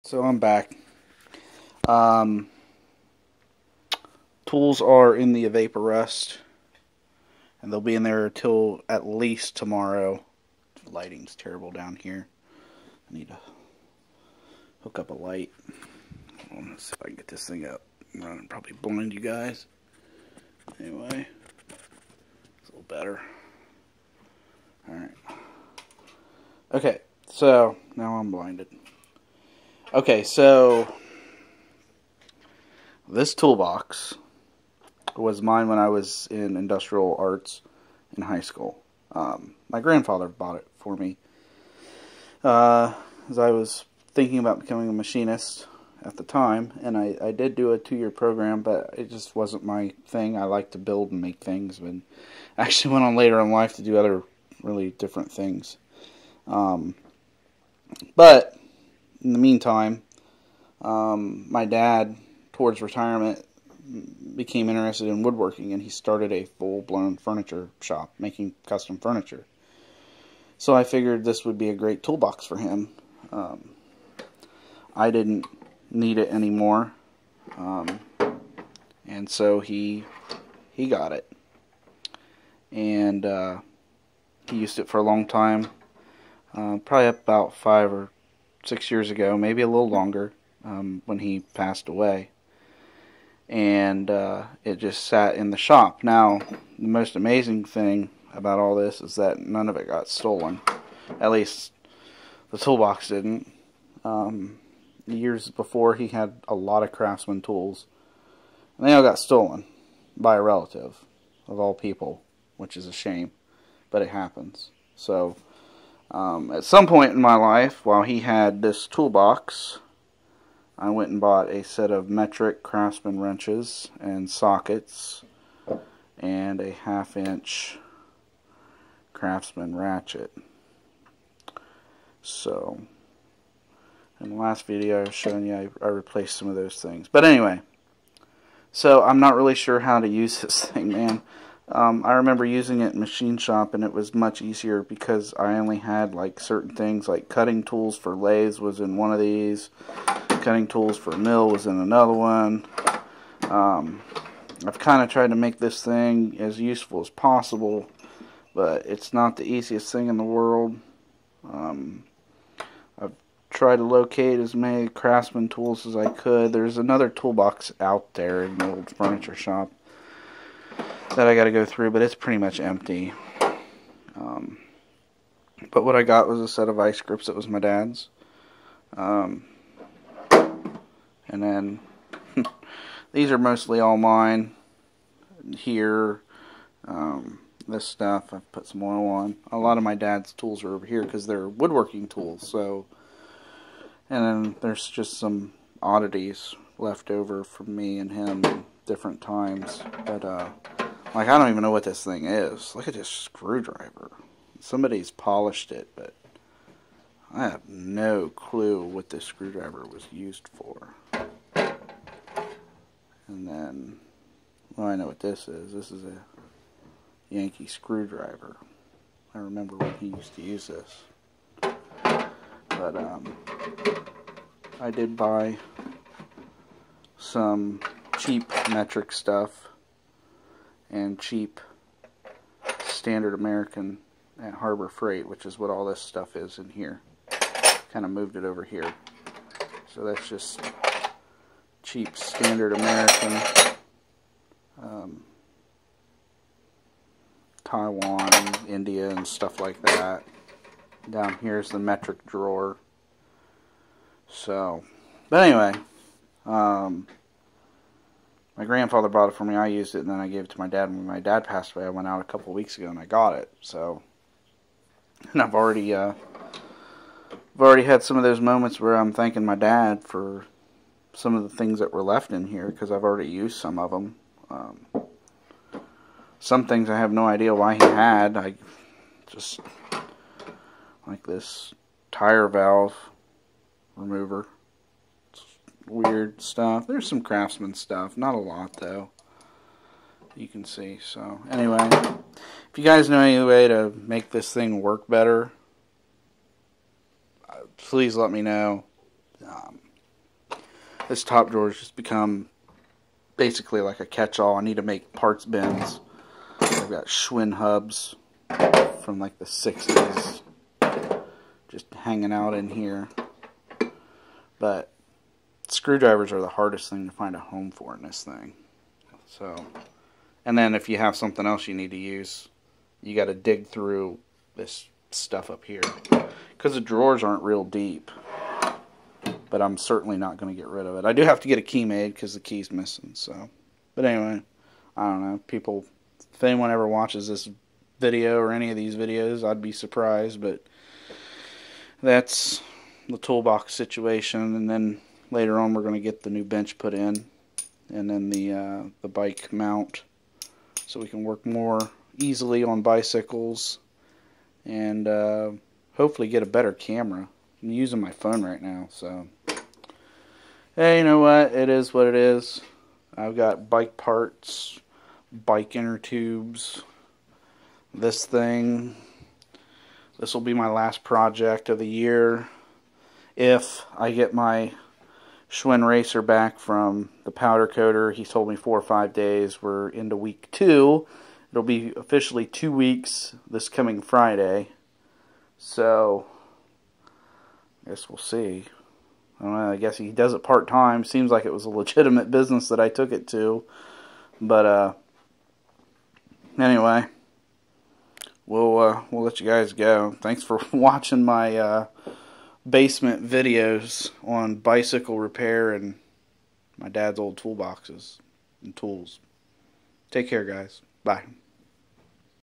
So I'm back. Um, Tools are in the Evaporust, and they'll be in there till at least tomorrow. The lighting's terrible down here. I need to hook up a light. Let's see if I can get this thing up. I'm running, probably blind you guys. Anyway, it's a little better. Alright. Okay, so now I'm blinded. Okay, so this toolbox was mine when I was in industrial arts in high school. My grandfather bought it for me as I was thinking about becoming a machinist at the time, and I did do a 2-year program, but it just wasn't my thing. I like to build and make things, and actually went on later in life to do other really different things. But in the meantime, my dad, towards retirement, became interested in woodworking, and he started a full-blown furniture shop making custom furniture. So I figured this would be a great toolbox for him. I didn't need it anymore, and so he got it, and he used it for a long time, probably about 5 or 6 years ago, maybe a little longer, when he passed away. And it just sat in the shop. Now, the most amazing thing about all this is that none of it got stolen. At least the toolbox didn't. Years before, he had a lot of Craftsman tools, and they all got stolen by a relative, of all people, which is a shame, but it happens. So, at some point in my life, while he had this toolbox, I went and bought a set of metric Craftsman wrenches and sockets and a 1/2-inch Craftsman ratchet. So, in the last video I was showing you, I replaced some of those things. But anyway, so I'm not really sure how to use this thing, man. I remember using it in machine shop, and it was much easier because I only had like certain things, like cutting tools for lathes was in one of these. Cutting tools for a mill was in another one. I've kind of tried to make this thing as useful as possible, but it's not the easiest thing in the world. I've tried to locate as many Craftsman tools as I could. There's another toolbox out there in the old furniture shop that I got to go through, but it's pretty much empty. But what I got was a set of vice grips that was my dad's. And then these are mostly all mine. Here, this stuff I've put some oil on. A lot of my dad's tools are over here because they're woodworking tools. So, and then there's just some oddities left over from me and him at different times. But like, I don't even know what this thing is. Look at this screwdriver. Somebody's polished it, but I have no clue what this screwdriver was used for. And then, well, I know what this is. This is a Yankee screwdriver. I remember when he used to use this. But I did buy some cheap metric stuff and cheap standard American at Harbor Freight, which is what all this stuff is in here. Kind of moved it over here. So that's just cheap standard American, Taiwan, India, and stuff like that. Down here's the metric drawer. So, but anyway, my grandfather bought it for me. I used it, and then I gave it to my dad. When my dad passed away, I went out a couple of weeks ago, and I got it. So, and I've already had some of those moments where I'm thanking my dad for some of the things that were left in here, because I've already used some of them. Some things I have no idea why he had. I just, like this tire valve remover. It's weird stuff. There's some Craftsman stuff. Not a lot, though. You can see. So, anyway, if you guys know any way to make this thing work better, please let me know. This top drawer has just become basically like a catch-all. I need to make parts bins. I've got Schwinn hubs from like the 60s just hanging out in here. But screwdrivers are the hardest thing to find a home for in this thing. So, and then if you have something else you need to use, you got to dig through this stuff up here because the drawers aren't real deep. But I'm certainly not going to get rid of it. I do have to get a key made because the key's missing. So, but anyway, I don't know. People, if anyone ever watches this video or any of these videos, I'd be surprised. But that's the toolbox situation. And then later on, we're going to get the new bench put in, and then the bike mount, so we can work more easily on bicycles, and hopefully get a better camera. I'm using my phone right now, so hey, you know what? It is what it is. I've got bike parts, bike inner tubes, this thing. This will be my last project of the year. If I get my Schwinn racer back from the powder coater, he told me 4 or 5 days. We're into week 2. It'll be officially 2 weeks this coming Friday. So I guess we'll see. I don't know, I guess he does it part-time. Seems like it was a legitimate business that I took it to. But anyway, we'll let you guys go. Thanks for watching my basement videos on bicycle repair and my dad's old toolboxes and tools. Take care, guys. Bye.